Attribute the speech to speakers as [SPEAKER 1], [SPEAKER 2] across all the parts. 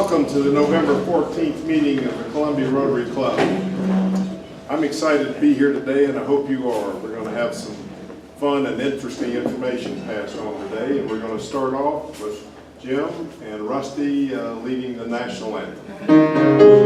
[SPEAKER 1] Welcome to the November 14th meeting of the Columbia Rotary Club. I'm excited to be here today, and I hope you are. We're going to have some fun and interesting information passed on today, and we're going to start off with Jim and Rusty leading the national anthem.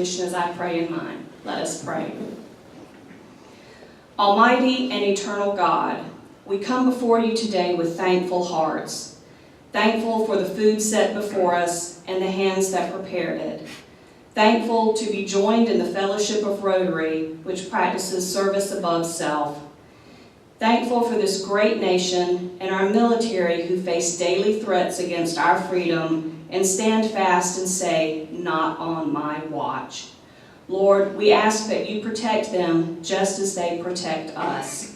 [SPEAKER 2] As I pray in mine. Let us pray. Almighty and eternal God, we come before you today with thankful hearts, thankful for the food set before us and the hands that prepared it, thankful to be joined in the fellowship of Rotary, which practices service above self, thankful for this great nation and our military who face daily threats against our freedom and stand fast and say, "Not on my watch." Lord, we ask that you protect them just as they protect us.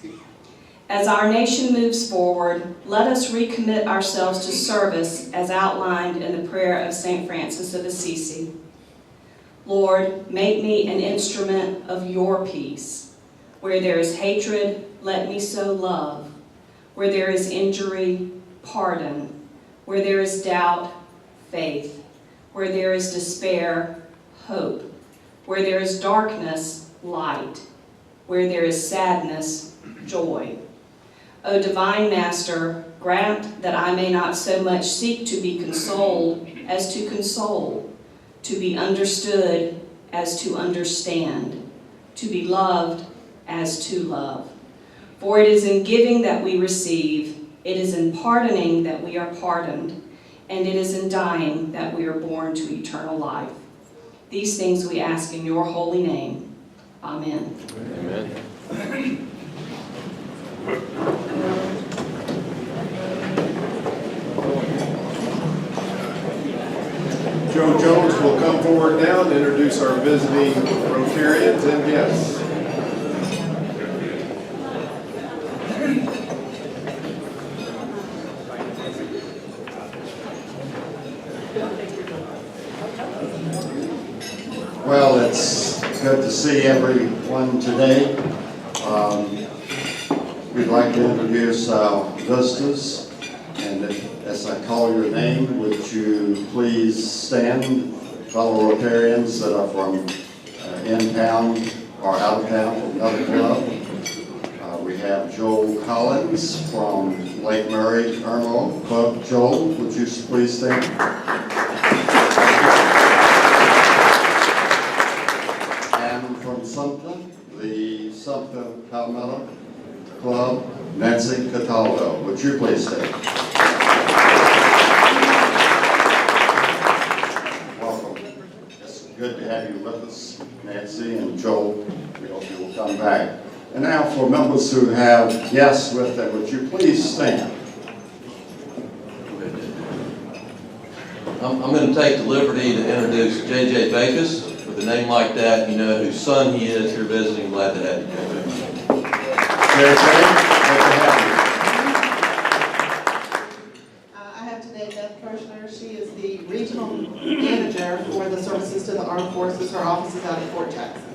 [SPEAKER 2] As our nation moves forward, let us recommit ourselves to service as outlined in the prayer of St. Francis of Assisi. Lord, make me an instrument of your peace. Where there is hatred, let me sow love. Where there is injury, pardon. Where there is doubt, faith. Where there is despair, hope. Where there is darkness, light. Where there is sadness, joy. O divine Master, grant that I may not so much seek to be consoled as to console, to be understood as to understand, to be loved as to love. For it is in giving that we receive, it is in pardoning that we are pardoned, and it is in dying that we are born to eternal life. These things we ask in your holy name. Amen.
[SPEAKER 3] Amen.
[SPEAKER 1] Joe Jones will come forward now and introduce our visiting Rotarians and guests.
[SPEAKER 4] Well, it's good to see everyone today. We'd like to introduce our visitors, and as I call your name, would you please stand, fellow Rotarians that are from in town or out of town from another club. We have Joel Collins from Lake Murray, Irmo Club. Joel, would you please stand? Sumter, the Sumter Palmetto Club, Nancy Cataldo. Would you please stand? Welcome. It's good to have you with us, Nancy and Joel. We hope you will come back. And now for members who have guests with them, would you please stand?
[SPEAKER 3] I'm going to take the liberty to introduce J.J. Bacus. With a name like that, you know whose son he is here visiting. Glad to have you, J.J.
[SPEAKER 4] J.J., good to have you.
[SPEAKER 5] I have today Beth Kirshner. She is the regional manager for the services to the armed forces. Her office is out at Fort Jackson.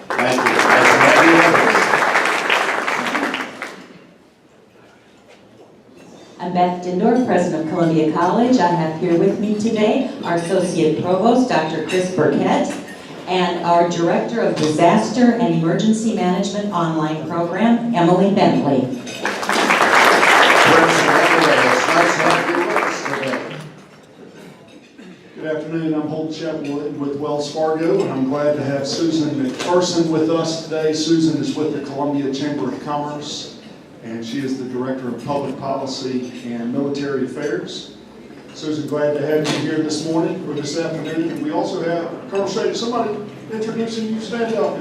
[SPEAKER 4] Thank you. Nice to have you with us.
[SPEAKER 6] Beth Dindor, President of Columbia College. I have here with me today our Associate Provost, Dr. Chris Burkett, and our Director of Disaster and Emergency Management Online Program, Emily Bentley.
[SPEAKER 4] It's nice to have you with us today.
[SPEAKER 7] Good afternoon, I'm Holt Chapman with Wells Fargo, and I'm glad to have Susan McPherson with us today. Susan is with the Columbia Chamber of Commerce, and she is the Director of Public Policy and Military Affairs. Susan, glad to have you here this morning or this afternoon. And we also have Colonel Shade. Somebody introducing you, stand up.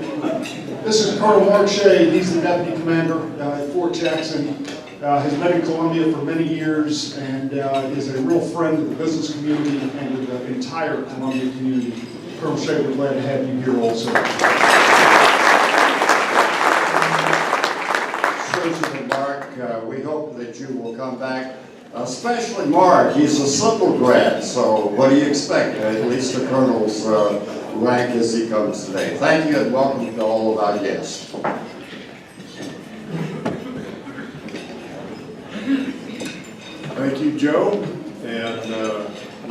[SPEAKER 7] This is Colonel Mark Shade. He's the Deputy Commander at Fort Jackson. Has been in Columbia for many years and is a real friend of the business community and of the entire Columbia community. Colonel Shade, we're glad to have you here also.
[SPEAKER 4] Susan and Mark, we hope that you will come back, especially Mark. He's a civil grad, so what do you expect? At least the colonel's rank as he comes today. Thank you and welcome to all of our guests.
[SPEAKER 1] Thank you, Joe. And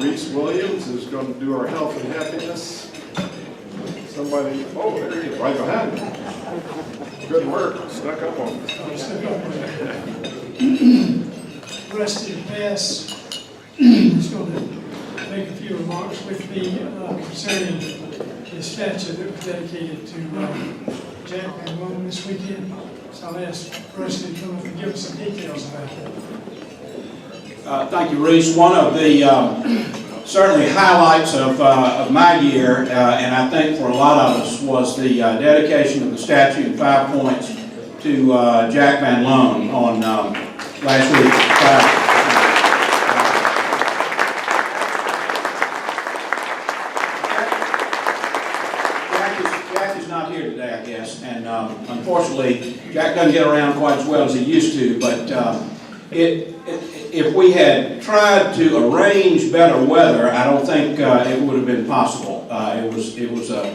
[SPEAKER 1] Reese Williams is going to do our health and happiness. Somebody, oh, there he is, right behind me. Good work, snuck up on us.
[SPEAKER 8] Rusty Bass is going to make a few remarks with me concerning the statue that was dedicated to Jack Van Loan this weekend. So I'll ask Rusty to come up and give us some details about that.
[SPEAKER 9] Thank you, Reese. One of the certainly highlights of my year, and I think for a lot of us, was the dedication of the statue in 5 points to Jack Van Loan on last week. Jack is not here today, I guess, and unfortunately, Jack doesn't get around quite as well as he used to, but if we had tried to arrange better weather, I don't think it would have been possible. It was a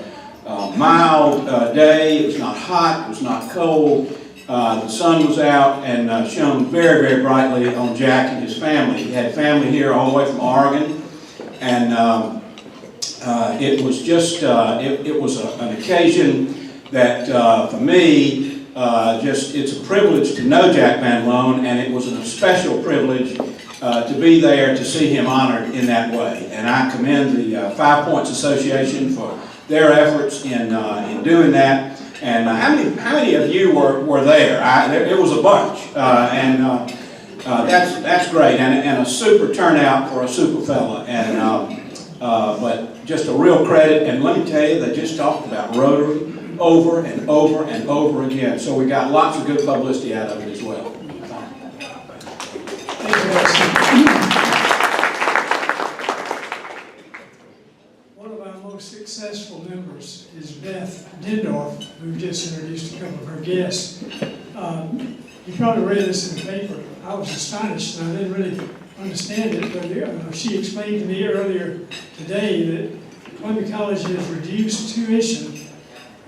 [SPEAKER 9] mild day. It was not hot. It was not cold. The sun was out and shone very, very brightly on Jack and his family. He had family here all the way from Oregon, and it was just it was an occasion that for me. It's a privilege to know Jack Van Loan, and it was a special privilege to be there to see him honored in that way. And I commend the 5 Points Association for their efforts in doing that. And how many of you were there? It was a bunch, and that's great, and a super turnout for a super fella. And but just a real credit. And let me tell you, they just talked about Rotary over and over and over again. So we got lots of good publicity out of it as well.
[SPEAKER 8] Thank you, Rusty. One of our most successful members is Beth Dindor, who just introduced a couple of her guests. You probably read this in the paper. I was astonished, and I didn't really understand it, but she explained to me earlier today that Columbia College has reduced tuition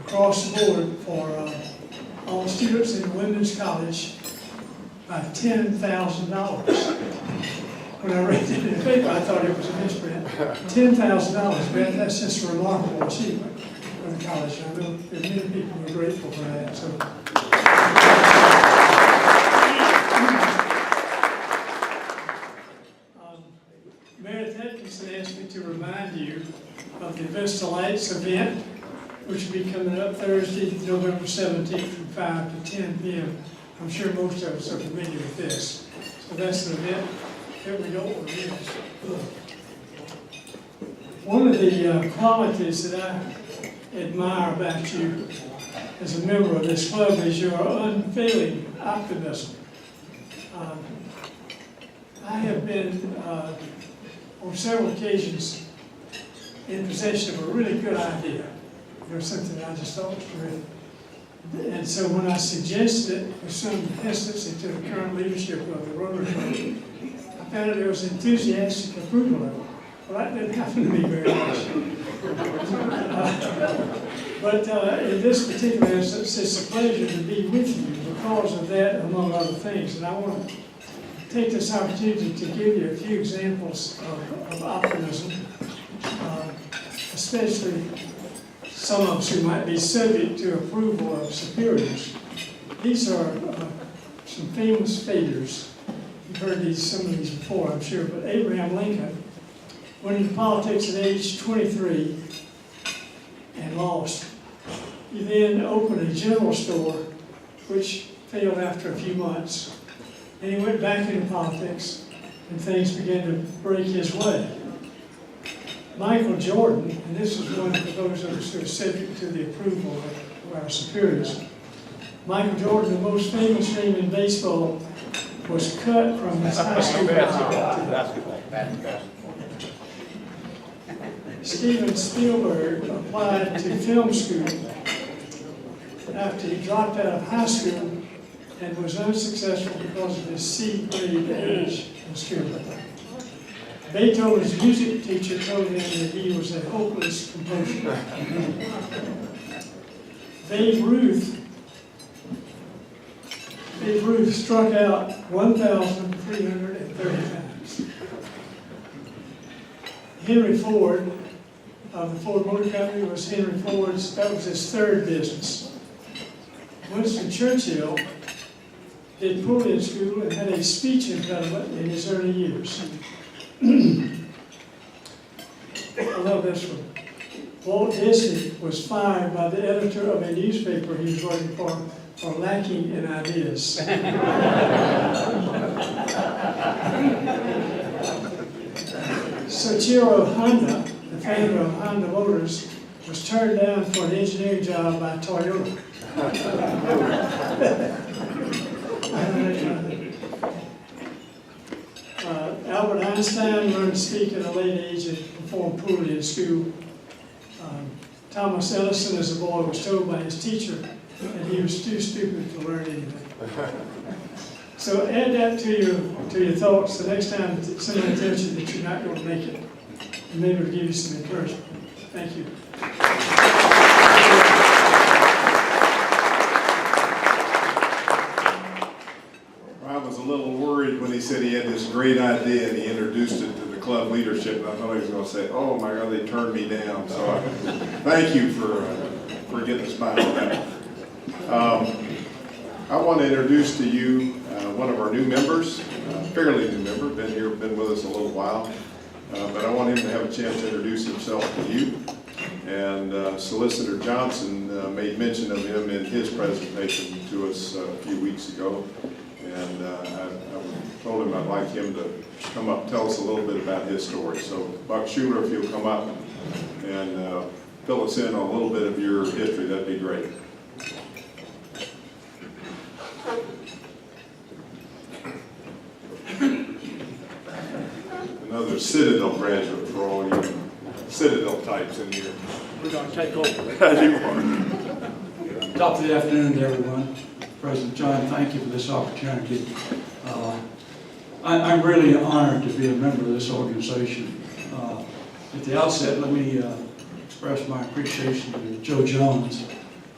[SPEAKER 8] across the board for all students in women's college by $10,000. When I read it in the paper, I thought it was a misprint. $10,000, Beth, that's just a remarkable achievement for the college. I know there are many people who are grateful for that. So. Meredith Atkinson asked me to remind you of the Vista Lights event, which will be coming up Thursday, November 17th from 5 to 10 p.m. I'm sure most of us are familiar with this. So that's an event that we don't miss. One of the qualities that I admire about you as a member of this club is your unfailing optimism. I have been on several occasions in possession of a really good idea. There's something I just thought was great. And so when I suggested it with some hesitancy to the current leadership of the Rotary Club, I found that there was enthusiastic approval of it. Well, that didn't happen to me very much. But in this particular instance, it's a pleasure to be with you because of that, among other things. And I want to take this opportunity to give you a few examples of optimism, especially some of us who might be subject to approval of superiors. These are some famous figures. You've heard some of these before, I'm sure, but Abraham Lincoln went into politics at age 23 and lost. He then opened a general store, which failed after a few months. And he went back into politics, and things began to break his way. Michael Jordan, and this is one for those of us who are subject to the approval of our superiors. Michael Jordan, the most famous name in baseball, was cut from his high school basketball. Steven Spielberg applied to film school after he dropped out of high school and was unsuccessful because of his C-grade age in school. Beethoven's music teacher told him that he was a hopeless composer. Babe Ruth struck out 1,330 times. Henry Ford of the Ford Motor Company was that was his third business. Winston Churchill did poorly in school and had a speech impediment in his early years. I love this one. Walt Disney was fired by the editor of a newspaper he was working for lacking in ideas. Soichiro Honda, the founder of Honda Motors, was turned down for an engineering job by Toyota. Albert Einstein learned to speak at a late age and performed poorly in school. Thomas Edison, as a boy, was told by his teacher that he was too stupid to learn anything. So add that to your thoughts the next time somebody tells you that you're not going to make it, and maybe it'll give you some encouragement. Thank you.
[SPEAKER 1] I was a little worried when he said he had this great idea and he introduced it to the club leadership, and I thought he was going to say, "Oh my God, they turned me down." So thank you for getting us by with that. I want to introduce to you one of our new members, fairly new member, been with us a little while, but I want him to have a chance to introduce himself to you. And Solicitor Johnson made mention of him in his presentation to us a few weeks ago. And I told him I'd like him to come up and tell us a little bit about his story. So Buck Schuler, if you'll come up and fill us in on a little bit of your history, that'd be great. Another Citadel graduate for all you Citadel types in here.
[SPEAKER 10] We're going to take over.
[SPEAKER 1] You are.
[SPEAKER 10] Top of the afternoon to everyone. President John, thank you for this opportunity. I'm really honored to be a member of this organization. At the outset, let me express my appreciation to Joe Jones,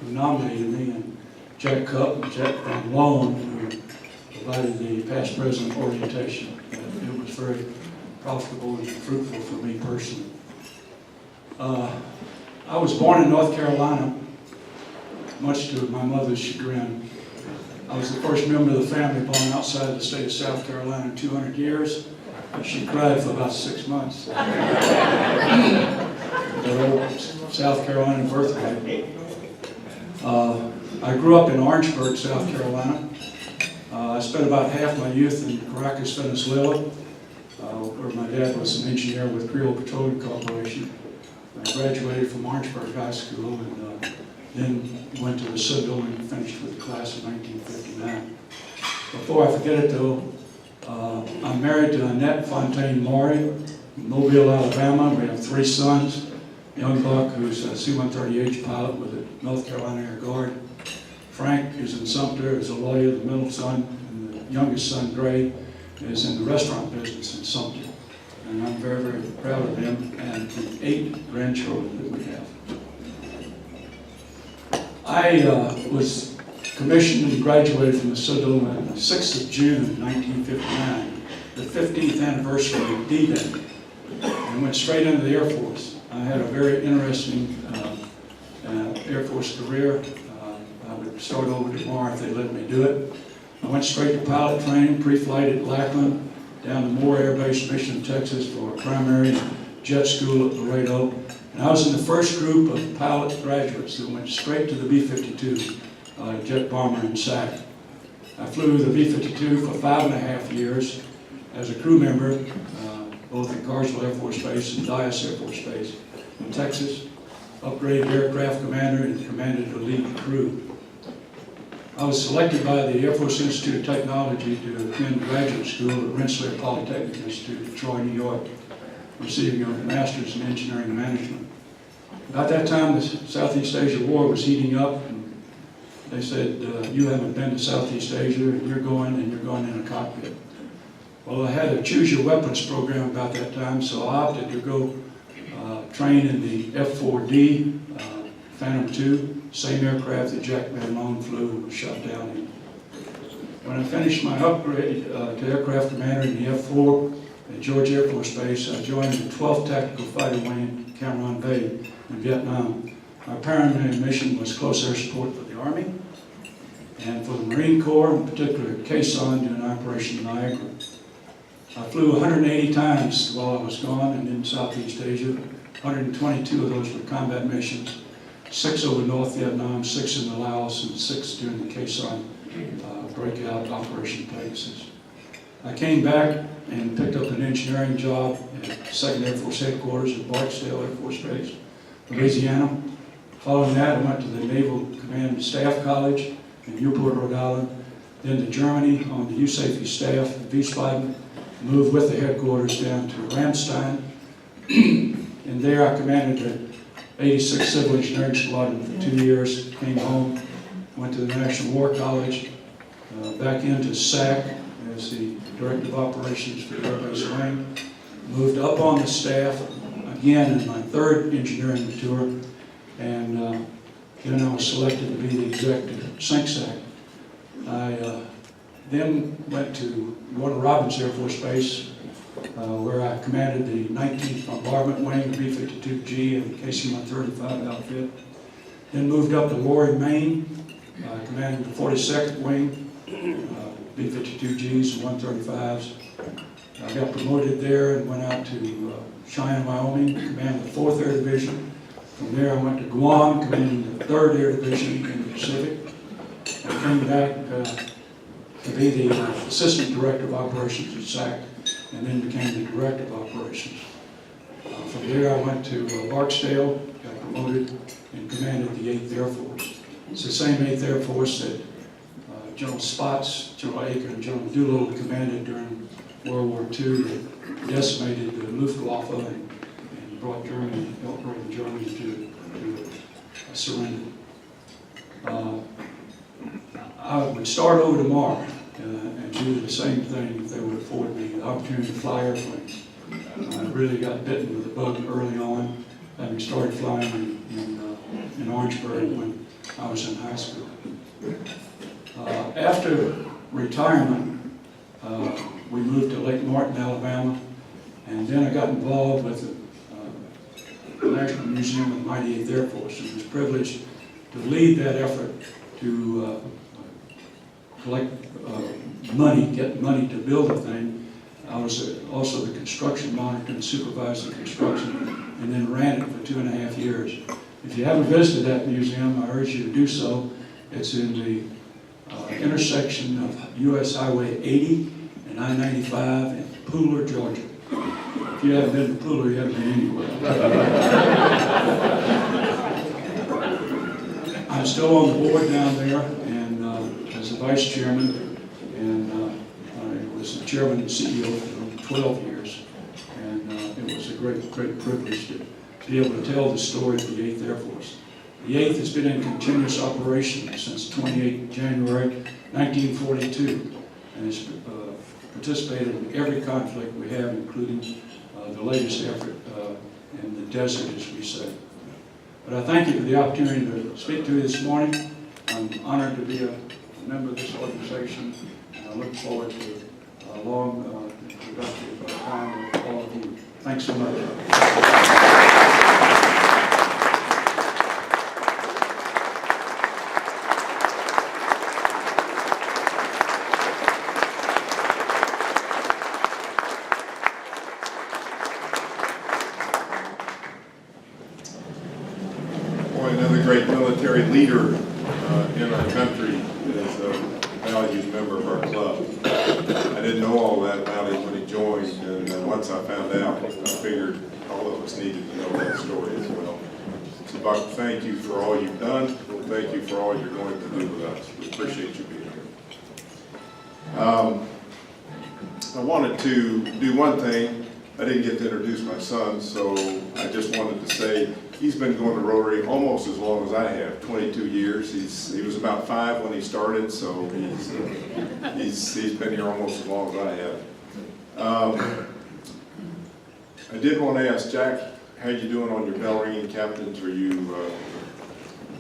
[SPEAKER 10] who nominated me, and Jack Cupp and Jack Van Loan, who provided the past president orientation. It was very profitable and fruitful for me personally. I was born in North Carolina, much to my mother's chagrin. I was the first member of the family born outside of the state of South Carolina in 200 years. She cried for about 6 months. South Carolina birthright. I grew up in Orangeburg, South Carolina. I spent about half my youth in Caracas, Venezuela, where my dad was an engineer with Creole Petroleum Corporation. I graduated from Orangeburg High School and then went to the Citadel and finished with the class in 1959. Before I forget it though, I'm married to Annette Fontaine Maury in Mobile, Alabama. We have 3 sons. Young Buck, who's a C-130H pilot with the North Carolina Air Guard. Frank is in Sumter, is a lawyer, the middle son, and the youngest son, Gray, is in the restaurant business in Sumter. And I'm very, very proud of him and the 8 grandchildren that we have. I was commissioned and graduated from the Citadel on the 6th of June, 1959, the 15th anniversary of D-Day, and went straight into the Air Force. I had a very interesting Air Force career. I would start over tomorrow if they let me do it. I went straight to pilot training, pre-flight at Lackland, down to Moore Air Base, Mission, Texas, for a primary jet school at Laredo. And I was in the first group of pilot graduates that went straight to the B-52 jet bomber in SAC. I flew the B-52 for 5.5 years as a crew member, both at Carswell Air Force Base and Dyess Air Force Base in Texas. Upgraded aircraft commander and commanded the lead crew. I was selected by the Air Force Institute of Technology to attend graduate school at Rensselaer Polytechnic Institute in Troy, New York, receiving a master's in engineering management. About that time, the Southeast Asia War was heating up, and they said, you haven't been to Southeast Asia, and you're going in a cockpit. Well, I had a choose your weapons program about that time, so I opted to go train in the F-4D Phantom II, same aircraft that Jack Van Loan flew and was shot down in. When I finished my upgrade to aircraft commander in the F-4 at George Air Force Base, I joined the 12th Tactical Fighter Wing in Cam Ranh Bay in Vietnam. My primary mission was close air support for the Army and for the Marine Corps, in particular at Quezon during Operation Niagara. I flew 180 times while I was gone and in Southeast Asia. 122 of those were combat missions, 6 over North Vietnam, 6 in the Laos, and 6 during the Quezon breakout Operation Pegasus. I came back and picked up an engineering job at 2nd Air Force Headquarters at Barksdale Air Force Base, Louisiana. Following that, I went to the Naval Command and Staff College in Newport, Rhode Island, then to Germany on the U-Safety staff at Wiesbaden, moved with the headquarters down to Ramstein. And there I commanded the 86th Civil Engineering Squadron for 2 years, came home, went to the National War College, back into SAC as the Director of Operations for the Air Base Wing, moved up on the staff, again in my 3rd engineering tour, and then I was selected to be the executive at SINCSAC. I then went to Warner Robins Air Force Base, where I commanded the 19th Bombardment Wing, the B-52G, and KC-135 outfit. Then moved up to Loring, Maine, commanding the 42nd Wing, B-52Gs and 135s. I got promoted there and went out to Cheyenne, Wyoming, commanded the 4th Air Division. From there I went to Guam, commanding the 3rd Air Division in the Pacific. I came back to be the Assistant Director of Operations at SAC, and then became the Director of Operations. From there I went to Barksdale, got promoted, and commanded the 8th Air Force. It's the same 8th Air Force that General Spaatz, General Aker, and General Doolittle commanded during World War II that decimated the Luftwaffe and brought Germany, helped bring Germany to surrender. I would start over tomorrow and do the same thing if they would afford me the opportunity to fly airplanes. I really got bitten with the bug early on, having started flying in Orangeburg when I was in high school. After retirement, we moved to Lake Martin, Alabama, and then I got involved with the National Museum of the Mighty 8th Air Force, and was privileged to lead that effort to collect money, get money to build the thing. I was also the construction monitor and supervised the construction, and then ran it for 2.5 years. If you haven't visited that museum, I urge you to do so. It's in the intersection of US Highway 80 and I-95 in Pooler, Georgia. If you haven't been to Pooler, you haven't been anywhere. I'm still on the board down there, and as a vice chairman, and I was the chairman and CEO for 12 years, and it was a great privilege to be able to tell the story of the 8th Air Force. The 8th has been in continuous operation since 28 January 1942, and has participated in every conflict we have, including the latest effort in the desert, as we say. But I thank you for the opportunity to speak to you this morning, I'm honored to be a member of this organization, and I look forward to a long, productive time with all of you. Thanks so much.
[SPEAKER 1] Boy, another great military leader in our country is a valued member of our club. I didn't know all that about him when he joined, and once I found out, I figured all of us needed to know that story as well. So Buck, thank you for all you've done. Thank you for all you're going to do with us. We appreciate you being here. I wanted to do one thing. I didn't get to introduce my son, so I just wanted to say he's been going to Rotary almost as long as I have, 22 years. He was about 5 when he started, so he's been here almost as long as I have. I did want to ask Jack, how you doing on your bell ringing captains? Are you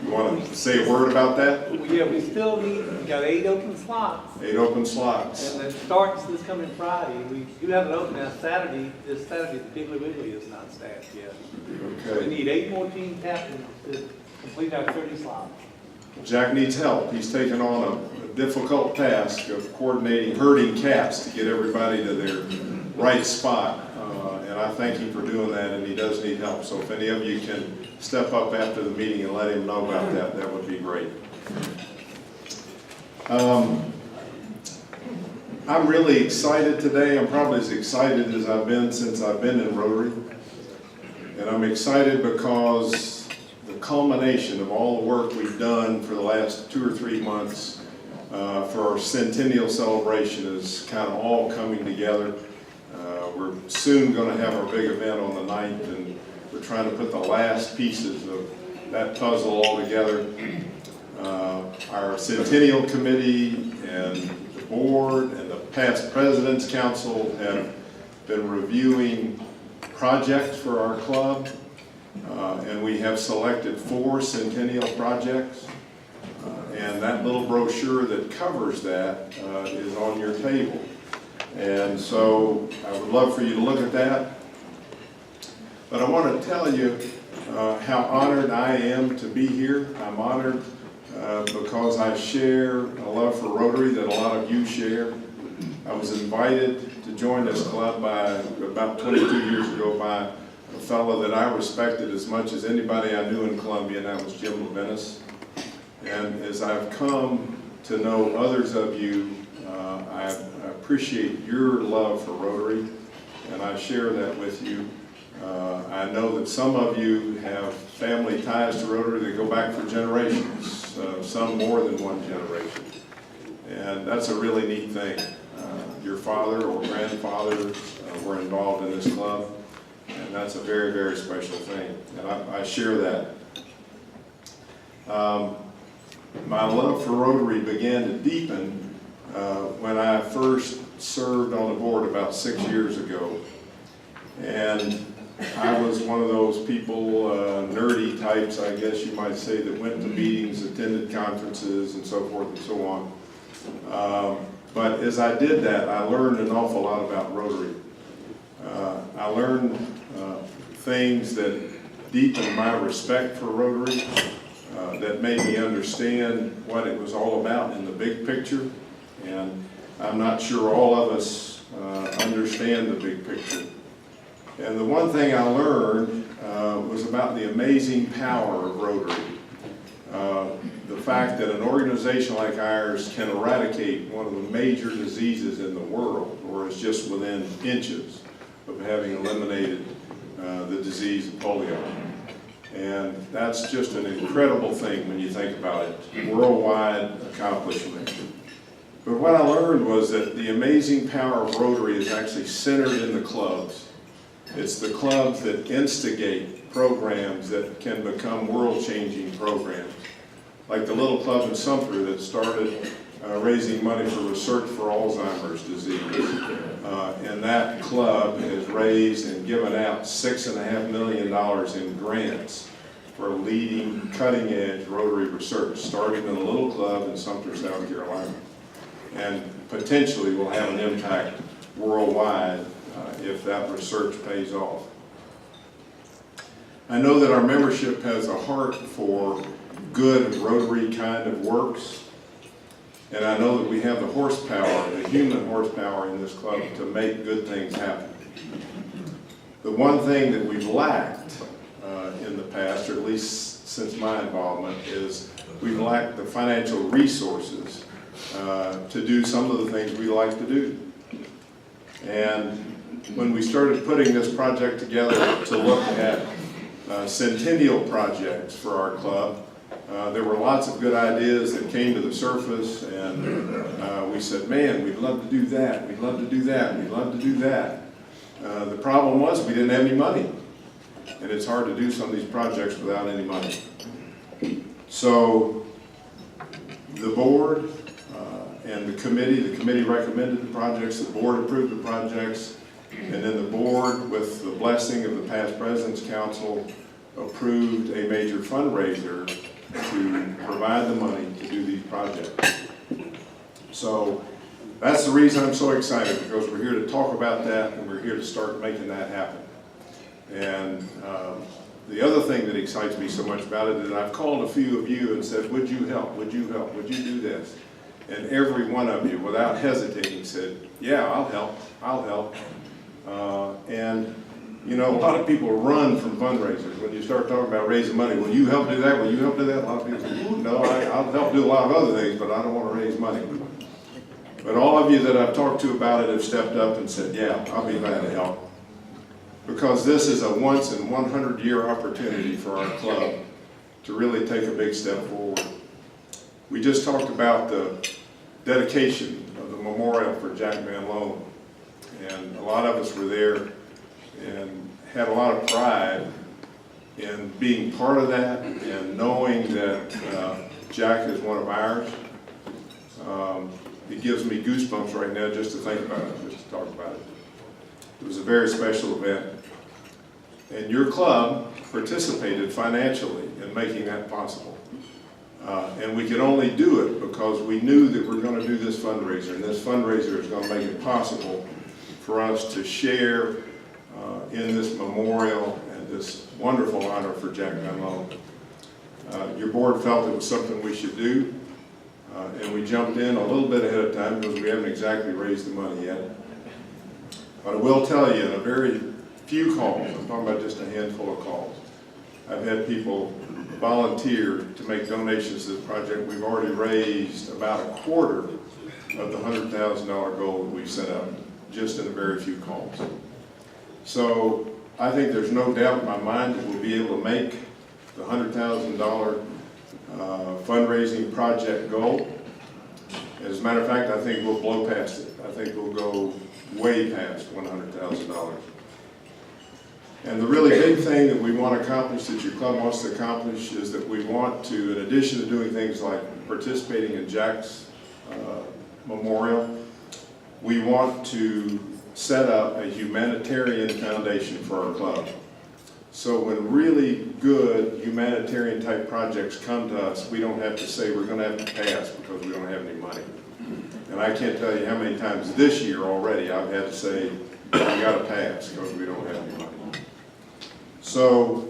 [SPEAKER 1] want to say a word about that?
[SPEAKER 11] Yeah, we still need, we got 8 open slots.
[SPEAKER 1] 8 open slots.
[SPEAKER 11] And it starts this coming Friday. We do have it open now Saturday. This Saturday, the Piggly Wiggly is not staffed yet. So we
[SPEAKER 1] Okay.
[SPEAKER 11] need 8 more team captains to complete our 30 slots.
[SPEAKER 1] Jack needs help. He's taken on a difficult task of coordinating herding cats to get everybody to their right spot. And I thank him for doing that, and he does need help. So if any of you can step up after the meeting and let him know about that, that would be great. I'm really excited today. I'm probably as excited as I've been since I've been in Rotary. And I'm excited because the culmination of all the work we've done for the last 2 or 3 months for our centennial celebration is kind of all coming together. We're soon going to have our big event on the 9th, and we're trying to put the last pieces of that puzzle all together. Our Centennial Committee and the board and the past President's Council have been reviewing projects for our club, and we have selected 4 centennial projects. And that little brochure that covers that is on your table. And so I would love for you to look at that. But I want to tell you how honored I am to be here. I'm honored because I share a love for Rotary that a lot of you share. I was invited to join this club by about 22 years ago by a fellow that I respected as much as anybody I knew in Columbia, and that was Jim Levinas. And as I've come to know others of you, I appreciate your love for Rotary, and I share that with you. I know that some of you have family ties to Rotary that go back for generations, some more than one generation. And that's a really neat thing. Your father or grandfather were involved in this club, and that's a very, very special thing. And I share that. My love for Rotary began to deepen when I first served on the board about 6 years ago. And I was one of those people, nerdy types, I guess you might say, that went to meetings, attended conferences, and so forth and so on. But as I did that, I learned an awful lot about Rotary. I learned things that deepened my respect for Rotary, that made me understand what it was all about in the big picture. And I'm not sure all of us understand the big picture. And the one thing I learned was about the amazing power of Rotary. The fact that an organization like ours can eradicate one of the major diseases in the world, or is just within inches of having eliminated the disease of polio. And that's just an incredible thing when you think about it, worldwide accomplishment. But what I learned was that the amazing power of Rotary is actually centered in the clubs. It's the clubs that instigate programs that can become world-changing programs. Like the little club in Sumter that started raising money for research for Alzheimer's disease. And that club has raised and given out $6.5 million in grants for leading cutting-edge Rotary research, starting in a little club in Sumter, South Carolina, and potentially will have an impact worldwide if that research pays off. I know that our membership has a heart for good Rotary kind of works, and I know that we have the horsepower, the human horsepower in this club to make good things happen. The one thing that we've lacked in the past, or at least since my involvement, is we've lacked the financial resources to do some of the things we like to do. And when we started putting this project together to look at centennial projects for our club, there were lots of good ideas that came to the surface, and we said, man, we'd love to do that, we'd love to do that, we'd love to do that. The problem was we didn't have any money, and it's hard to do some of these projects without any money. So the board and the committee recommended the projects, the board approved the projects, and then the board, with the blessing of the past President's Council, approved a major fundraiser to provide the money to do these projects. So that's the reason I'm so excited, because we're here to talk about that, and we're here to start making that happen. And the other thing that excites me so much about it is I've called a few of you and said, would you help, would you help, would you do this? And every one of you, without hesitating, said, yeah, I'll help, I'll help. And you know, a lot of people run from fundraisers. When you start talking about raising money, will you help do that? Will you help do that? A lot of people say, ooh, no, I'll help do a lot of other things, but I don't want to raise money. But all of you that I've talked to about it have stepped up and said, yeah, I'll be glad to help. Because this is a once in 100-year opportunity for our club to really take a big step forward. We just talked about the dedication of the memorial for Jack Van Loan. And a lot of us were there and had a lot of pride in being part of that and knowing that Jack is one of ours. It gives me goosebumps right now just to think about it, just to talk about it. It was a very special event. And your club participated financially in making that possible. And we could only do it because we knew that we're going to do this fundraiser, and this fundraiser is going to make it possible for us to share in this memorial and this wonderful honor for Jack Van Loan. Your board felt it was something we should do, and we jumped in a little bit ahead of time because we haven't exactly raised the money yet. But I will tell you, in a very few calls, I'm talking about just a handful of calls, I've had people volunteer to make donations to the project. We've already raised about a quarter of the $100,000 goal that we've set up, just in a very few calls. So I think there's no doubt in my mind that we'll be able to make the $100,000 fundraising project goal. As a matter of fact, I think we'll blow past it. I think we'll go way past $100,000. And the really big thing that we want to accomplish, that your club wants to accomplish, is that we want to, in addition to doing things like participating in Jack's memorial, we want to set up a humanitarian foundation for our club. So when really good humanitarian type projects come to us, we don't have to say we're going to have to pass because we don't have any money. And I can't tell you how many times this year already I've had to say, we got to pass because we don't have any money. So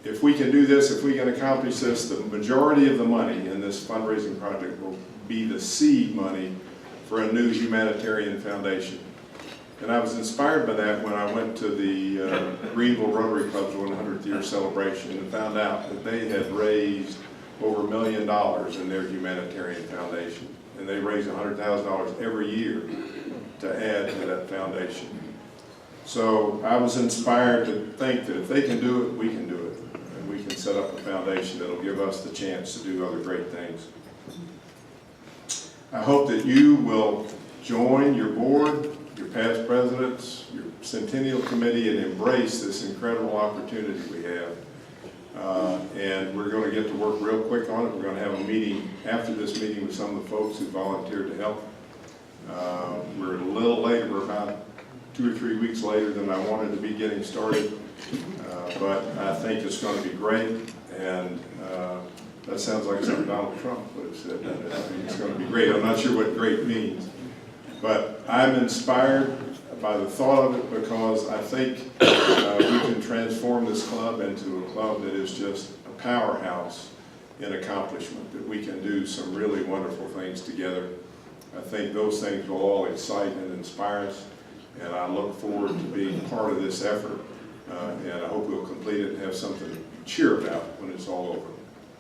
[SPEAKER 1] if we can do this, if we can accomplish this, the majority of the money in this fundraising project will be the seed money for a new humanitarian foundation. And I was inspired by that when I went to the Greenville Rotary Club's 100th year celebration and found out that they had raised over $1 million in their humanitarian foundation. And they raise $100,000 every year to add to that foundation. So I was inspired to think that if they can do it, we can do it. And we can set up a foundation that'll give us the chance to do other great things. I hope that you will join your board, your past presidents, your Centennial Committee, and embrace this incredible opportunity we have. And we're going to get to work real quick on it. We're going to have a meeting after this meeting with some of the folks who volunteered to help. We're a little later, we're about 2 or 3 weeks later than I wanted to be getting started. But I think it's going to be great, And that sounds like something Donald Trump would have said. I mean, it's going to be great. I'm not sure what great means. But I'm inspired by the thought of it because I think we can transform this club into a club that is just a powerhouse in accomplishment, that we can do some really wonderful things together. I think those things will all excite and inspire us, and I look forward to being part of this effort, and I hope we'll complete it and have something to cheer about when it's all over.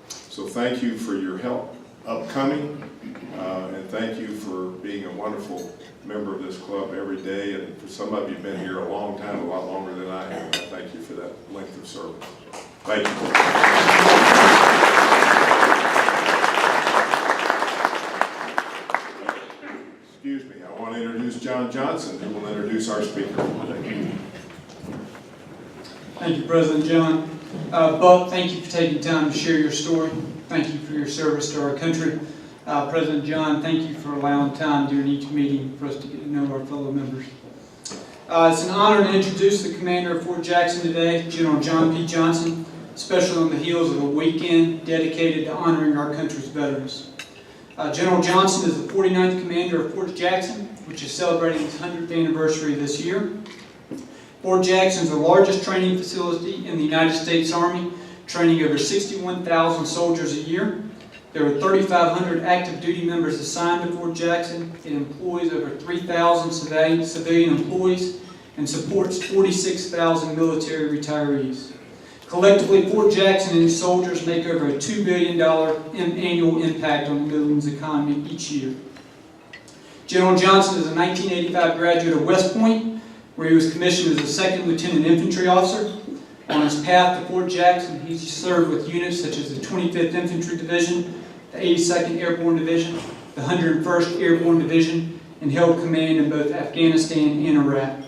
[SPEAKER 1] So thank you for your help upcoming, and thank you for being a wonderful member of this club every day, and for some of you have been here a long time, a lot longer than I have. I thank you for that length of service. Thank you. Excuse me, I want to introduce John Johnson, who will introduce our speaker.
[SPEAKER 12] Thank you, President John. Buck, thank you for taking time to share your story. Thank you for your service to our country. President John, thank you for allowing time during each meeting for us to get to know our fellow members. It's an honor to introduce the commander of Fort Jackson today, General John P. Johnson, especially on the heels of a weekend dedicated to honoring our country's veterans. General Johnson is the 49th commander of Fort Jackson, which is celebrating its 100th anniversary this year. Fort Jackson is the largest training facility in the United States Army, training over 61,000 soldiers a year. There are 3,500 active duty members assigned to Fort Jackson. It employs over 3,000 civilian employees and supports 46,000 military retirees. Collectively, Fort Jackson and its soldiers make over a $2 billion annual impact on the Midlands economy each year. General Johnson is a 1985 graduate of West Point, where he was commissioned as a second lieutenant infantry officer. On his path to Fort Jackson, he served with units such as the 25th Infantry Division, the 82nd Airborne Division, the 101st Airborne Division, and held command in both Afghanistan and Iraq.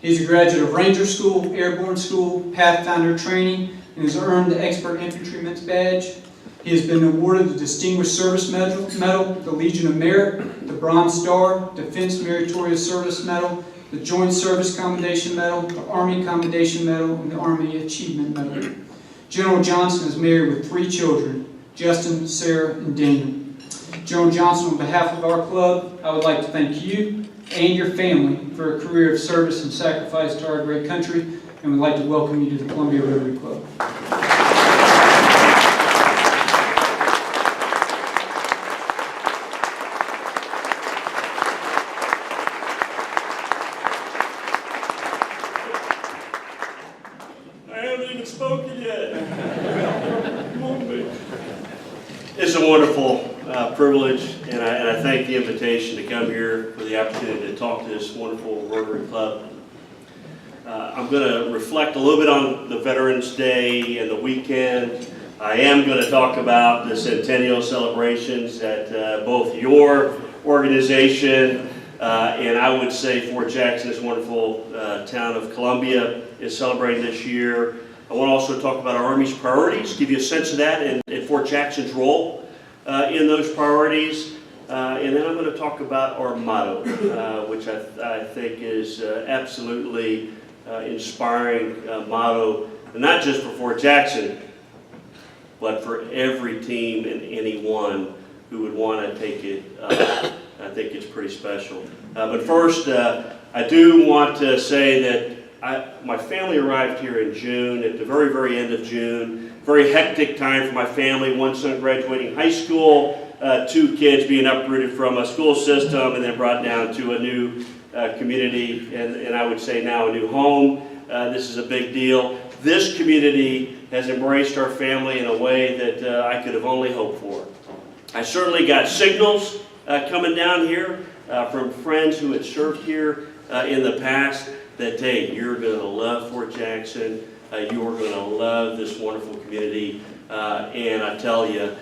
[SPEAKER 12] He is a graduate of Ranger School, Airborne School, Pathfinder Training, and has earned the Expert Infantryman's Badge. He has been awarded the Distinguished Service Medal, the Legion of Merit, the Bronze Star, Defense Meritorious Service Medal, the Joint Service Commendation Medal, the Army Commendation Medal, and the Army Achievement Medal. General Johnson is married with 3 children, Justin, Sarah, and Daniel. General Johnson, on behalf of our club, I would like to thank you and your family for a career of service and sacrifice to our great country, and would like to welcome you to the Columbia Rotary Club.
[SPEAKER 13] Spoken yet. It's a wonderful privilege, and I thank the invitation to come here for the opportunity to talk to this wonderful Rotary Club. I'm going to reflect a little bit on the Veterans Day and the weekend. I am going to talk about the centennial celebrations that both your organization and I would say Fort Jackson, this wonderful town of Columbia, is celebrating this year. I want to also talk about our Army's priorities, give you a sense of that and Fort Jackson's role in those priorities. And then I'm going to talk about our motto, which I think is absolutely inspiring motto, not just for Fort Jackson, but for every team and anyone who would want to take it up. I think it's pretty special. But first, I do want to say that my family arrived here in June, at the very, very end of June. Very hectic time for my family. One son graduating high school, 2 kids being uprooted from a school system and then brought down to a new community, and I would say now a new home. This is a big deal. This community has embraced our family in a way that I could have only hoped for. I certainly got signals coming down here from friends who had served here in the past that, hey, you're going to love Fort Jackson, you are going to love this wonderful community, and I tell you,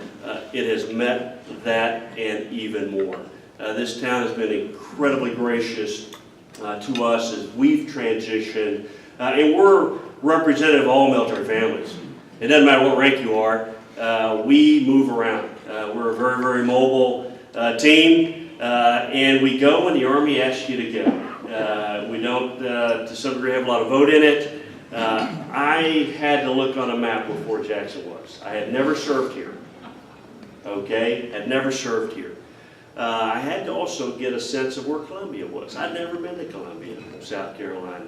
[SPEAKER 13] it has met that and even more. This town has been incredibly gracious to us as we've transitioned, and we're representative of all military families. It doesn't matter what rank you are, we move around. We're a very, very mobile team, and we go when the Army asks you to go. We don't, to some degree, have a lot of vote in it, I had to look on a map where Fort Jackson was. I had never served here, okay? Had never served here. I had to also get a sense of where Columbia was. I'd never been to Columbia, South Carolina.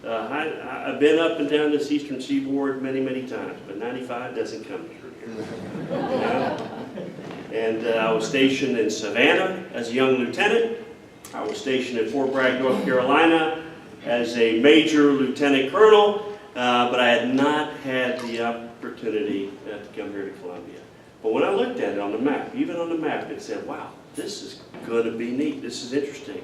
[SPEAKER 13] I've been up and down this eastern seaboard many, many times, but 95 doesn't come through here. You know? And I was stationed in Savannah as a young lieutenant. I was stationed at Fort Bragg, North Carolina as a major lieutenant colonel, but I had not had the opportunity to come here to Columbia. But when I looked at it on the map, even on the map, it said, wow, this is going to be neat. This is interesting.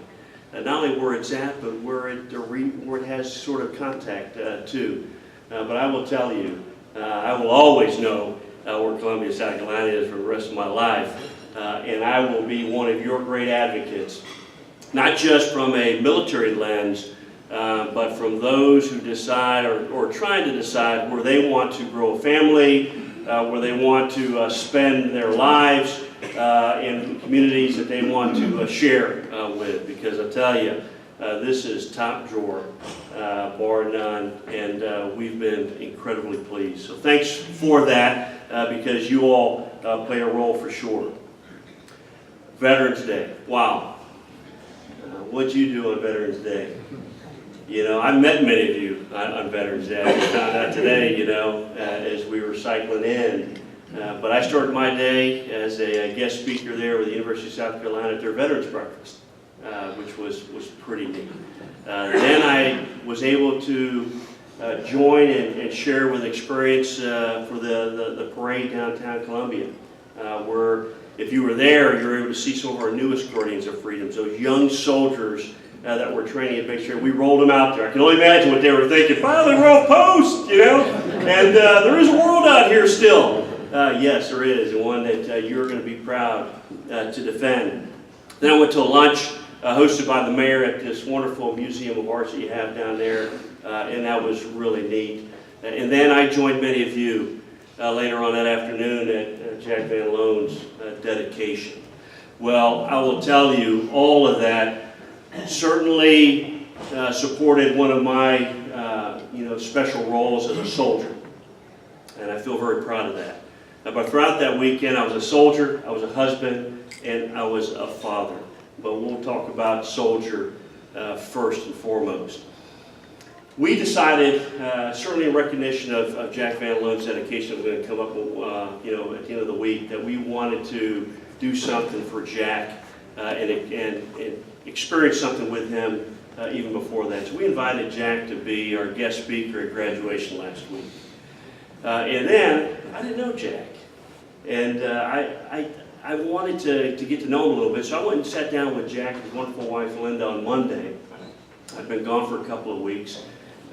[SPEAKER 13] Not only where it's at, but where it has sort of contact to. But I will tell you, I will always know where Columbia, South Carolina is for the rest of my life. And I will be one of your great advocates, not just from a military lens, but from those who decide or trying to decide where they want to grow a family, where they want to spend their lives, in communities that they want to share with. Because I tell you, this is top drawer, bar none, and we've been incredibly pleased. So thanks for that, because you all play a role for sure. Veterans Day, wow. What'd you do on Veterans Day? You know, I met many of you on Veterans Day. I found out today, you know, as we were cycling in. But I started my day as a guest speaker there with the University of South Carolina at their Veterans Breakfast, which was pretty neat. Then I was able to join and share with experience for the parade downtown Columbia, where if you were there, you were able to see some of our newest guardians of freedom, those young soldiers that were training at Base Trail. We rolled them out there. I can only imagine what they were thinking. Finally, we're on post, you know? And there is a world out here still. Yes, there is, and one that you're going to be proud to defend. Then I went to a lunch hosted by the mayor at this wonderful museum of arts that you have down there, and that was really neat. And then I joined many of you later on that afternoon at Jack Van Loan's dedication. Well, I will tell you, all of that certainly supported one of my special roles as a soldier, and I feel very proud of that. But throughout that weekend, I was a soldier, I was a husband, and I was a father. But we'll talk about soldier first and foremost. We decided, certainly in recognition of Jack Van Loan's dedication, that was going to come up at the end of the week, that we wanted to do something for Jack and experience something with him even before that. So we invited Jack to be our guest speaker at graduation last week. And then, I didn't know Jack. And I wanted to get to know him a little bit, so I went and sat down with Jack, his wonderful wife Linda, on Monday. I'd been gone for a couple of weeks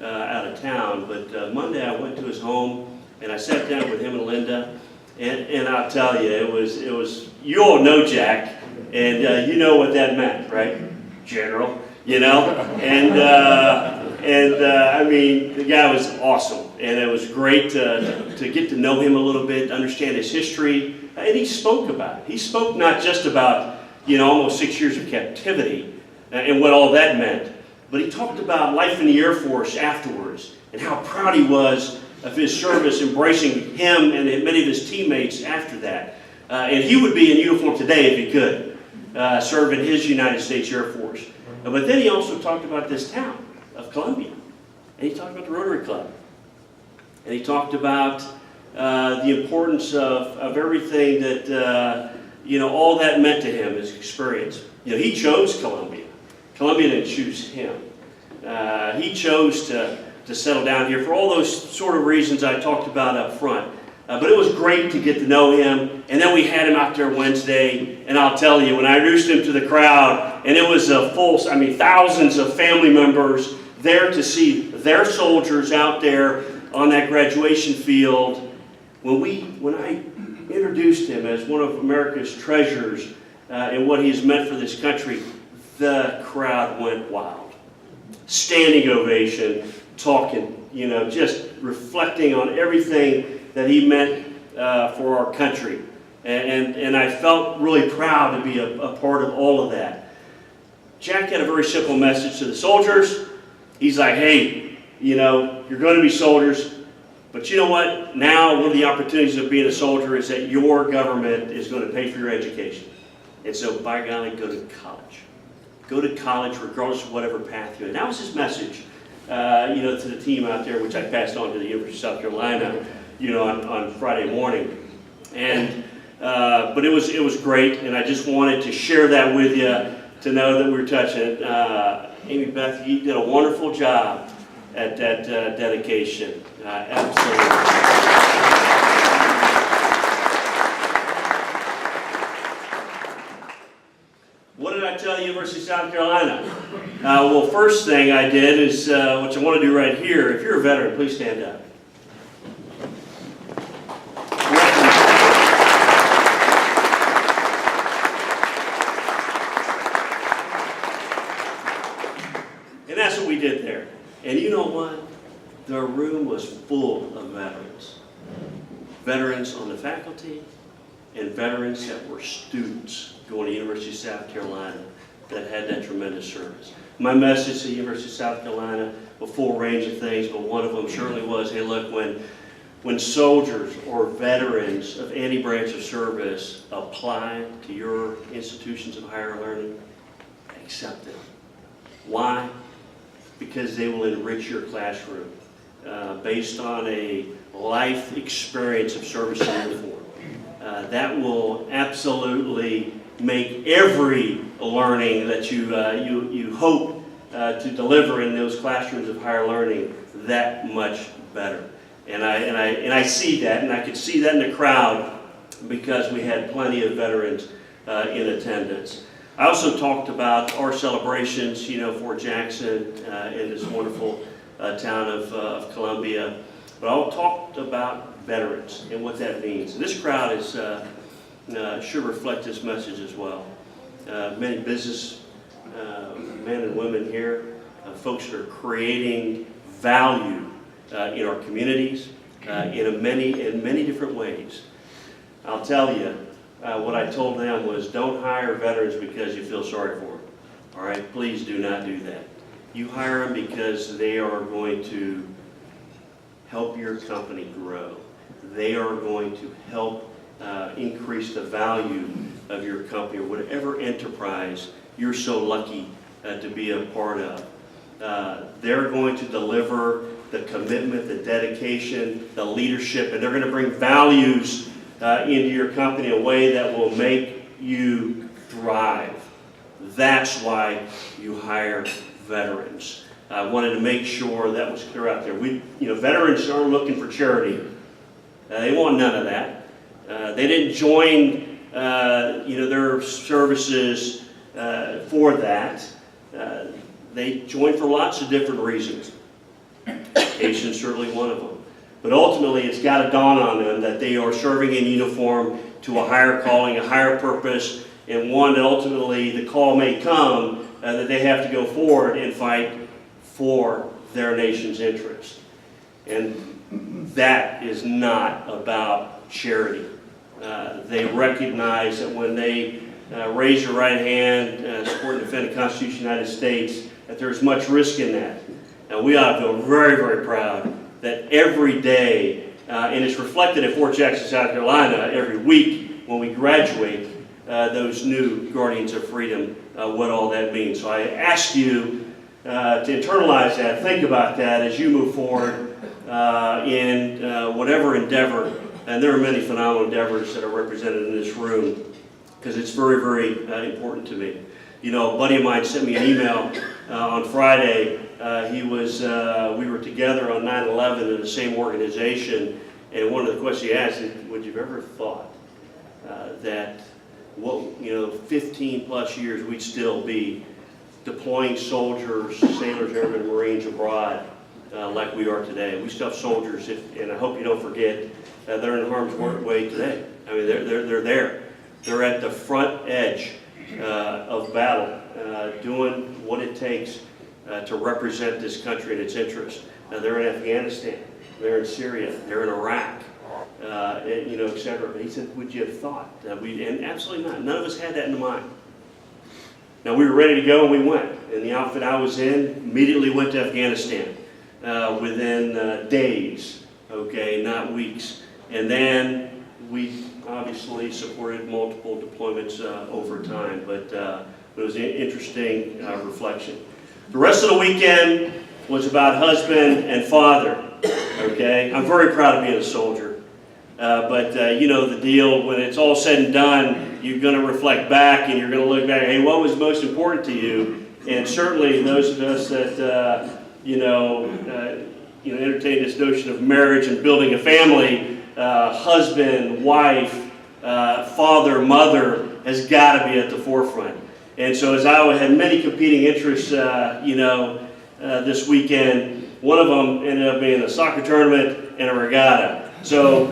[SPEAKER 13] out of town, but Monday I went to his home and I sat down with him and Linda, and I'll tell you, it was you all know Jack, and you know what that meant, right? General, you know? And I mean, the guy was awesome, and it was great to get to know him a little bit, understand his history, and he spoke about it. He spoke not just about, almost 6 years of captivity and what all that meant, but he talked about life in the Air Force afterwards and how proud he was of his service, embracing him and many of his teammates after that. And he would be in uniform today if he could, serve in his United States Air Force. But then he also talked about this town of Columbia, and he talked about the Rotary Club, and he talked about the importance of everything that all that meant to him, his experience. He chose Columbia. Columbia didn't choose him. He chose to settle down here for all those sort of reasons I talked about up front. But it was great to get to know him, and then we had him out there Wednesday, and I'll tell you, when I introduced him to the crowd, and it was thousands of family members there to see their soldiers out there on that graduation field. When I introduced him as one of America's treasures and what he's meant for this country, the crowd went wild. Standing ovation, talking, just reflecting on everything that he meant for our country. And I felt really proud to be a part of all of that. Jack had a very simple message to the soldiers. He's like, hey, you know, you're going to be soldiers, but you know what? Now, one of the opportunities of being a soldier is that your government is going to pay for your education. And so, by golly, go to college. Go to college regardless of whatever path you're in. That was his message, you know, to the team out there, which I passed on to the University of South Carolina, you know, on Friday morning. And, but it was great, and I just wanted to share that with you to know that we're touching it. Amy Beth, you did a wonderful job at that dedication. Absolutely. What did I tell the University of South Carolina? Well, first thing I did is, which I want to do right here, if you're a veteran, please stand up. And that's what we did there. And you know what? The room was full of veterans. Veterans on the faculty and veterans that were students going to the University of South Carolina that had that tremendous service. My message to the University of South Carolina, a full range of things, but one of them surely was, hey look, when soldiers or veterans of any branch of service apply to your institutions of higher learning, accept them. Why? Because they will enrich your classroom based on a life experience of service in uniform. That will absolutely make every learning that you hope to deliver in those classrooms of higher learning that much better. And I see that, and I could see that in the crowd because we had plenty of veterans in attendance. I also talked about our celebrations, you know, for Jackson in this wonderful town of Columbia. But I talked about veterans and what that means. And this crowd is should reflect this message as well. Many business men and women here, folks that are creating value in our communities in many different ways. I'll tell you, what I told them was don't hire veterans because you feel sorry for them. All right, please do not do that. You hire them because they are going to help your company grow. They are going to help increase the value of your company or whatever enterprise you're so lucky to be a part of. They're going to deliver the commitment, the dedication, the leadership, and they're going to bring values into your company in a way that will make you thrive. That's why you hire veterans. I wanted to make sure that was clear out there. Veterans aren't looking for charity. They want none of that. They didn't join, their services for that. They joined for lots of different reasons. Education is certainly one of them. But ultimately, it's got to dawn on them that they are serving in uniform to a higher calling, a higher purpose, and one that ultimately the call may come that they have to go forward and fight for their nation's interest. And that is not about charity. They recognize that when they raise your right hand, support and defend the Constitution of the United States, that there's much risk in that. And we ought to feel very, very proud that every day, and it's reflected at Fort Jackson, South Carolina, every week when we graduate those new Guardians of Freedom, what all that means. So I ask you to internalize that, think about that as you move forward in whatever endeavor, and there are many phenomenal endeavors that are represented in this room, because it's very, very important to me. You know, a buddy of mine sent me an email on Friday. We were together on 9/11 in the same organization, and one of the questions he asked is, would you have ever thought that 15 plus years we'd still be deploying soldiers, sailors, airmen, Marines abroad like we are today? We still have soldiers, and I hope you don't forget, they're in harm's way today. I mean, they're there. They're at the front edge of battle, doing what it takes to represent this country and its interests. They're in Afghanistan, they're in Syria, they're in Iraq, et cetera. But he said, would you have thought that and absolutely not. None of us had that in mind. Now, we were ready to go and we went. And the outfit I was in immediately went to Afghanistan. within days, okay, not weeks. And then we obviously supported multiple deployments over time, but it was an interesting reflection. The rest of the weekend was about husband and father, okay? I'm very proud of being a soldier, but you know the deal, when it's all said and done, you're going to reflect back and you're going to look back, hey, what was most important to you? And certainly those of us that, entertain this notion of marriage and building a family, husband, wife, father, mother, has got to be at the forefront. And so as I had many competing interests, this weekend, one of them ended up being a soccer tournament and a regatta. So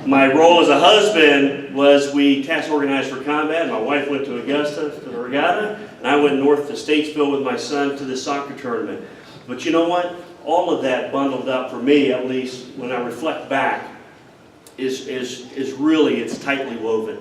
[SPEAKER 13] my role as a husband was we task organized for combat. My wife went to Augusta to the regatta, and I went north to Statesville with my son to the soccer tournament. But you know what? All of that bundled up for me, at least when I reflect back, is really, it's tightly woven.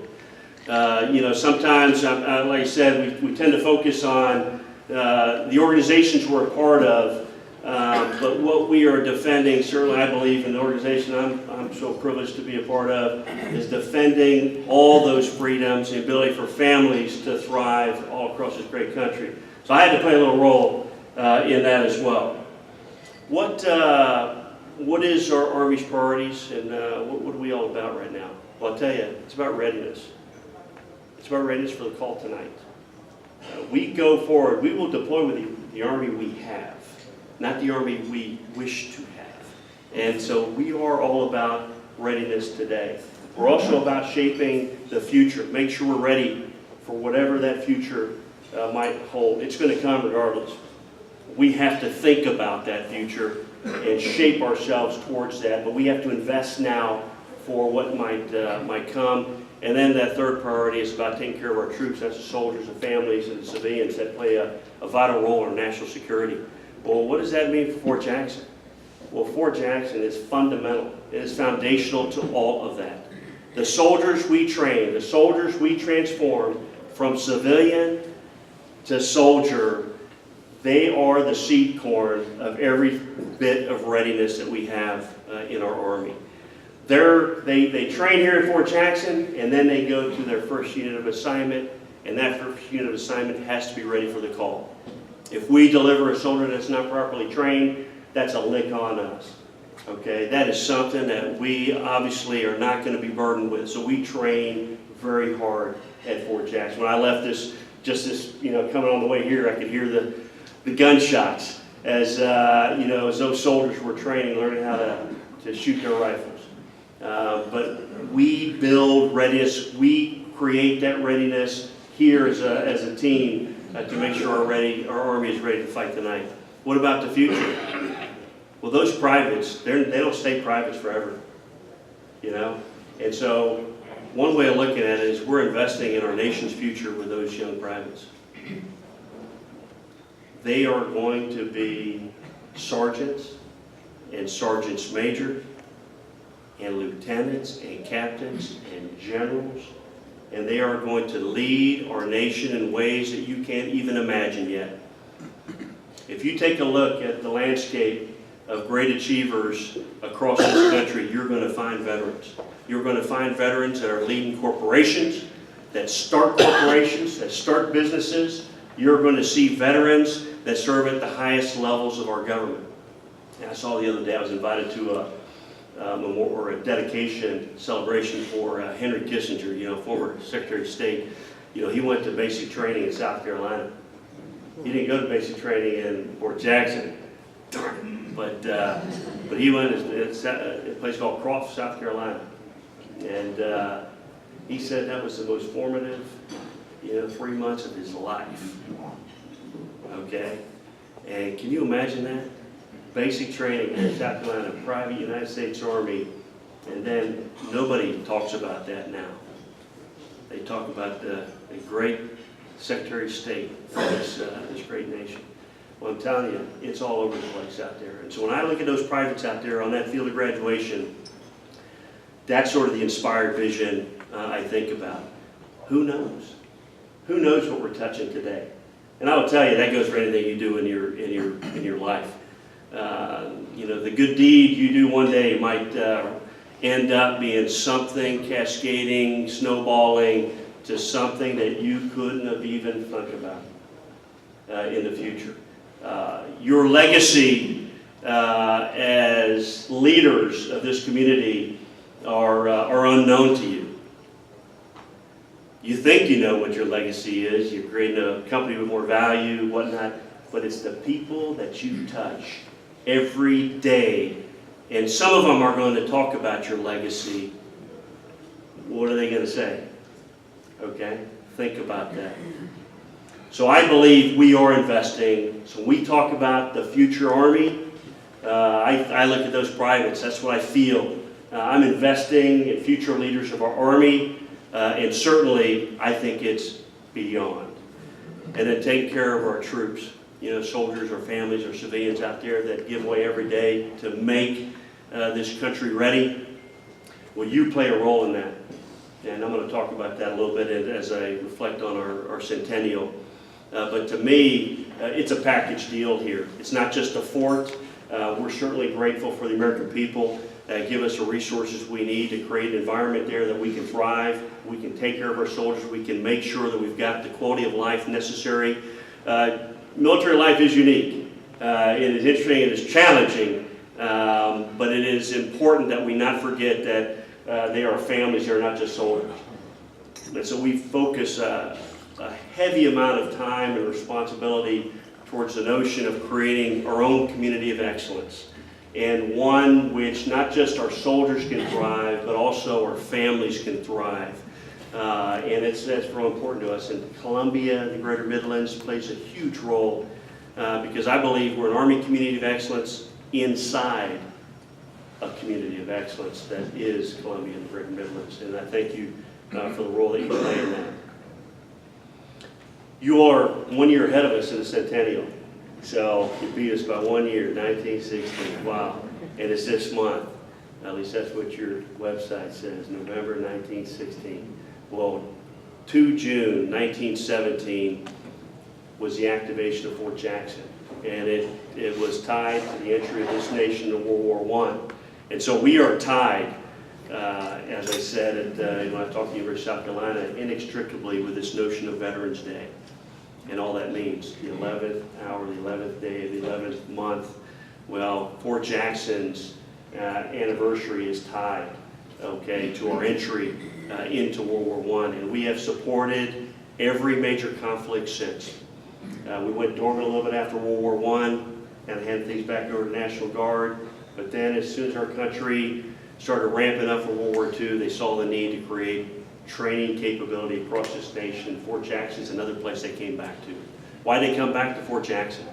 [SPEAKER 13] Sometimes, like I said, we tend to focus on the organizations we're a part of, but what we are defending, certainly I believe in the organization I'm so privileged to be a part of, is defending all those freedoms, the ability for families to thrive all across this great country. So I had to play a little role in that as well. What is our Army's priorities, and what are we all about right now? Well, I'll tell you, it's about readiness. It's about readiness for the call tonight. We go forward. We will deploy with the Army we have, not the Army we wish to have. And so we are all about readiness today. We're also about shaping the future. Make sure we're ready for whatever that future might hold. It's going to come regardless. We have to think about that future and shape ourselves towards that, but we have to invest now for what might come. And then that third priority is about taking care of our troops. That's the soldiers and families and the civilians that play a vital role in our national security. Well, what does that mean for Fort Jackson? Well, Fort Jackson is fundamental. It is foundational to all of that. The soldiers we train, the soldiers we transform from civilian to soldier, they are the seed corn of every bit of readiness that we have in our Army. They train here at Fort Jackson, and then they go to their first unit of assignment, and that first unit of assignment has to be ready for the call. If we deliver a soldier that's not properly trained, that's a lick on us. Okay, that is something that we obviously are not going to be burdened with. So we train very hard at Fort Jackson. When I left this coming on the way here, I could hear the gunshots as as those soldiers were training, learning how to shoot their rifles. But we build readiness. We create that readiness here as a team to make sure our Army is ready to fight tonight. What about the future? Well, those privates, they don't stay privates forever, And so one way of looking at it is we're investing in our nation's future with those young privates. They are going to be sergeants and sergeants major and lieutenants and captains and generals, and they are going to lead our nation in ways that you can't even imagine yet. If you take a look at the landscape of great achievers across this country, you're going to find veterans. You're going to find veterans that are leading corporations, that start businesses. You're going to see veterans that serve at the highest levels of our government. And I saw the other day, I was invited to a dedication celebration for Henry Kissinger, former Secretary of State. He went to basic training in South Carolina. He didn't go to basic training in Fort Jackson, darn it. But he went to a place called Croft, South Carolina. And he said that was the most formative 3 months of his life. Okay? And can you imagine that? Basic training in South Carolina, private United States Army, and then nobody talks about that now. They talk about the great Secretary of State for this great nation. Well, I'm telling you, it's all over the place out there. And so when I look at those privates out there on that field of graduation, that's sort of the inspired vision I think about. Who knows? Who knows what we're touching today? And I will tell you, that goes for anything you do in your life. You know, the good deed you do one day might end up being something cascading, snowballing to something that you couldn't have even thought about in the future. Your legacy as leaders of this community are unknown to you. You think you know what your legacy is. You're creating a company with more value, whatnot, but it's the people that you touch every day. And some of them are going to talk about your legacy. What are they going to say? Okay? Think about that. So I believe we are investing. So when we talk about the future Army, I look at those privates. That's what I feel. I'm investing in future leaders of our Army, and certainly I think it's beyond. And then taking care of our troops, you know, soldiers, our families, our civilians out there that give away every day to make this country ready. Well, you play a role in that. And I'm going to talk about that a little bit as I reflect on our centennial. But to me, it's a package deal here. It's not just a fort. We're certainly grateful for the American people that give us the resources we need to create an environment there that we can thrive, we can take care of our soldiers, we can make sure that we've got the quality of life necessary. Military life is unique. It is interesting, it is challenging, but it is important that we not forget that they are families, they are not just soldiers. And so we focus a heavy amount of time and responsibility towards the notion of creating our own community of excellence, and one which not just our soldiers can thrive, but also our families can thrive. And that's real important to us. And Columbia, the Greater Midlands, plays a huge role because I believe we're an Army community of excellence inside a community of excellence that is Columbia and the Greater Midlands. And I thank you for the role that you play in that. You are 1 year ahead of us in the centennial. So you beat us by 1 year, 1916. Wow. And it's this month. At least that's what your website says, November 1916. Well, 2 June 1917 was the activation of Fort Jackson. And it was tied to the entry of this nation to World War I. And so we are tied, as I said when I talked to the University of South Carolina, inextricably with this notion of Veterans Day and all that means. The 11th hour, the 11th day, the 11th month. Well, Fort Jackson's anniversary is tied, okay, to our entry into World War I. And we have supported every major conflict since. We went dormant a little bit after World War I and handed things back over to the National Guard. But then as soon as our country started ramping up for World War II, they saw the need to create training capability across this nation. Fort Jackson's another place they came back to. Why did they come back to Fort Jackson?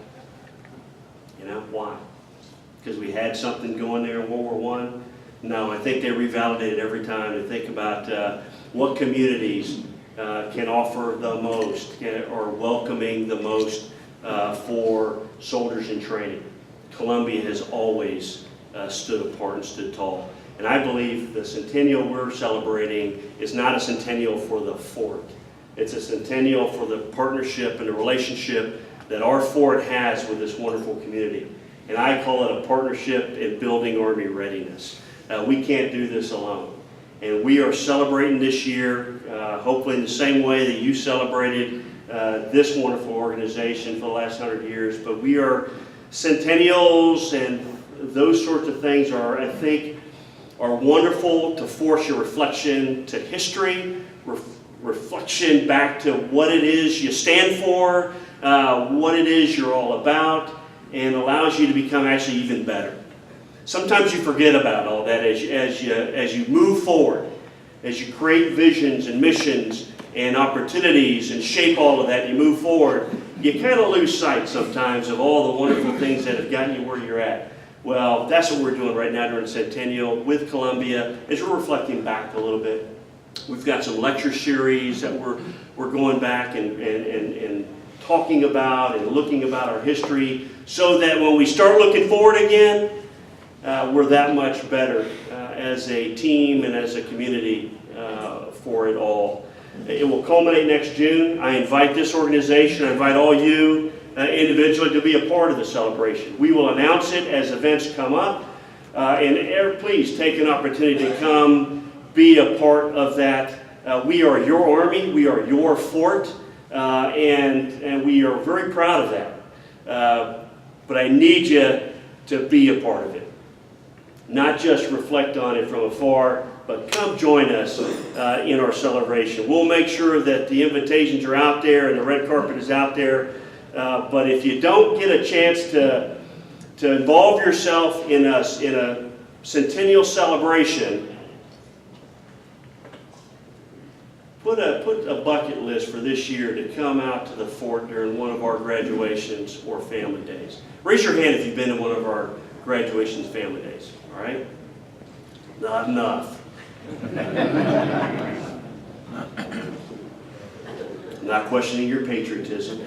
[SPEAKER 13] You know, why? Because we had something going there in World War I? No, I think they revalidate it every time to think about what communities can offer the most, or welcoming the most for soldiers in training. Columbia has always stood apart and stood tall. And I believe the centennial we're celebrating is not a centennial for the fort. It's a centennial for the partnership and the relationship that our fort has with this wonderful community. And I call it a partnership in building Army readiness. We can't do this alone. And we are celebrating this year, hopefully in the same way that you celebrated this wonderful organization for the last 100 years. But we are centennials, and those sorts of things are, I think, are wonderful to force your reflection to history, reflection back to what it is you stand for, what it is you're all about, and allows you to become actually even better. Sometimes you forget about all that as you move forward, as you create visions and missions and opportunities and shape all of that, you move forward, you kind of lose sight sometimes of all the wonderful things that have gotten you where you're at. Well, that's what we're doing right now during Centennial with Columbia, as we're reflecting back a little bit. We've got some lecture series that we're going back and talking about and looking about our history, so that when we start looking forward again, we're that much better as a team and as a community for it all. It will culminate next June. I invite this organization, I invite all you individually to be a part of the celebration. We will announce it as events come up, and please take an opportunity to come be a part of that. We are your Army, we are your fort, and we are very proud of that. But I need you to be a part of it. Not just reflect on it from afar, but come join us in our celebration. We'll make sure that the invitations are out there and the red carpet is out there. But if you don't get a chance to involve yourself in a centennial celebration, put a bucket list for this year to come out to the fort during one of our graduations or family days. Raise your hand if you've been to one of our graduations family days, all right? Not enough. Not questioning your patriotism,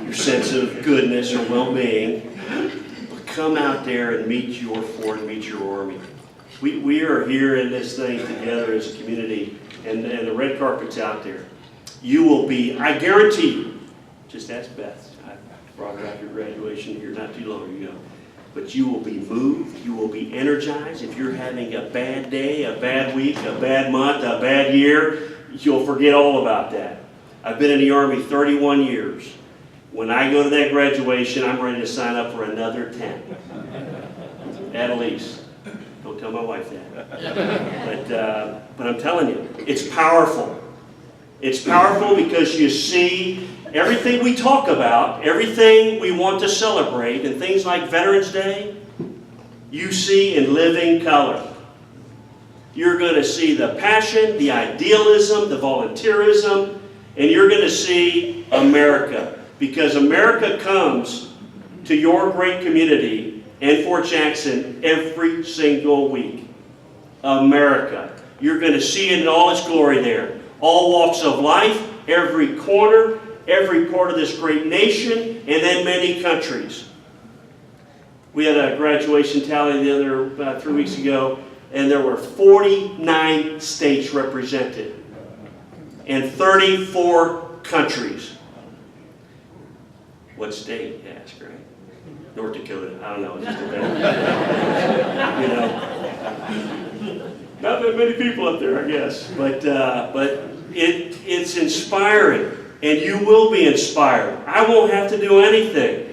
[SPEAKER 13] your sense of goodness or well-being, but come out there and meet your fort, meet your Army. We are here in this thing together as a community, and the red carpet's out there. You will be, I guarantee you, just ask Beth. I brought her out your graduation here not too long ago. But you will be moved, you will be energized. If you're having a bad day, a bad week, a bad month, a bad year, you'll forget all about that. I've been in the Army 31 years. When I go to that graduation, I'm ready to sign up for another 10. At least. Don't tell my wife that. But I'm telling you, it's powerful. It's powerful because you see everything we talk about, everything we want to celebrate, and things like Veterans Day, you see in living color. You're going to see the passion, the idealism, the volunteerism, and you're going to see America. Because America comes to your great community and Fort Jackson every single week. America. You're going to see it in all its glory there. All walks of life, every corner, every part of this great nation, and then many countries. We had a graduation tally the other 3 weeks ago, and there were 49 states represented and 34 countries. What state, you ask, right? North Dakota. I don't know. It's just a you know, not that many people up there, I guess, but it's inspiring. And you will be inspired. I won't have to do anything.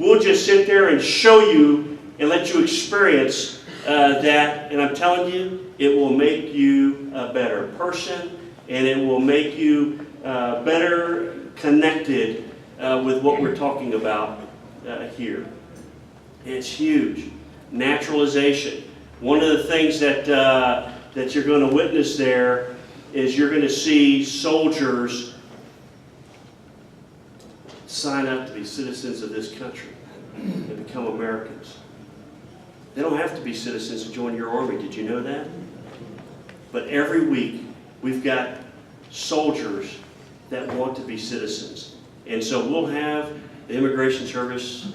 [SPEAKER 13] We'll just sit there and show you and let you experience that. And I'm telling you, it will make you a better person, and it will make you better connected with what we're talking about here. It's huge. Naturalization. One of the things that you're going to witness there is you're going to see soldiers sign up to be citizens of this country and become Americans. They don't have to be citizens to join your Army. Did you know that? But every week we've got soldiers that want to be citizens. And so we'll have the Immigration Service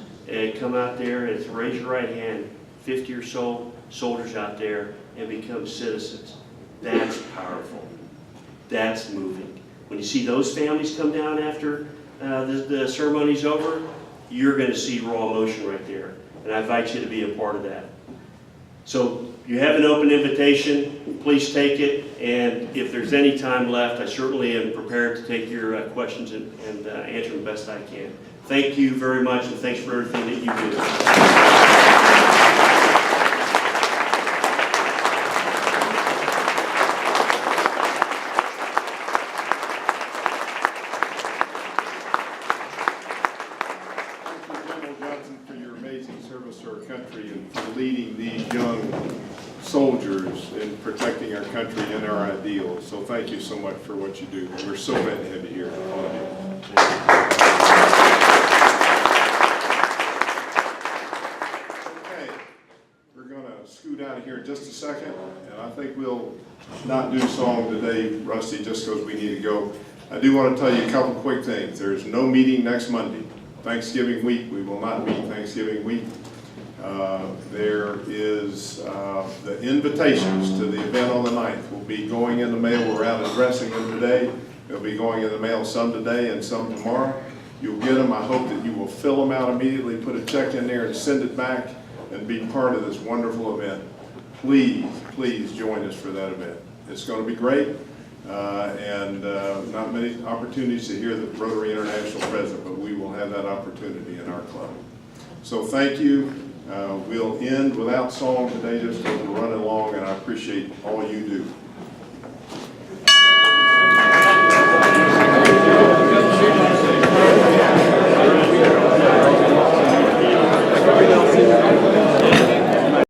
[SPEAKER 13] come out there and raise your right hand, 50 or so soldiers out there, and become citizens. That's powerful. That's moving. When you see those families come down after the ceremony's over, you're going to see raw emotion right there. And I invite you to be a part of that. So you have an open invitation. Please take it. And if there's any time left, I certainly am prepared to take your questions and answer them best I can. Thank you very much, and thanks for everything that you do.
[SPEAKER 1] Leading these young soldiers in protecting our country and our ideals. So thank you so much for what you do. We're so glad to have you here, all of you. Okay, we're going to scoot out of here in just a second, and I think we'll not do song today, Rusty, just because we need to go. I do want to tell you a couple quick things. There's no meeting next Monday. Thanksgiving week, we will not meet Thanksgiving week. There is the invitations to the event on the 9th will be going in the mail. We're out addressing them today. They'll be going in the mail some today and some tomorrow. You'll get get them, I hope that you will fill them out immediately, put a check in there and send it back and be part of this wonderful event. Please, please join us for that event. It's going to be great, and not many opportunities to hear the Rotary International president, but we will have that opportunity in our club. So thank you. We'll end without song today just because we're running long, and I appreciate all you do.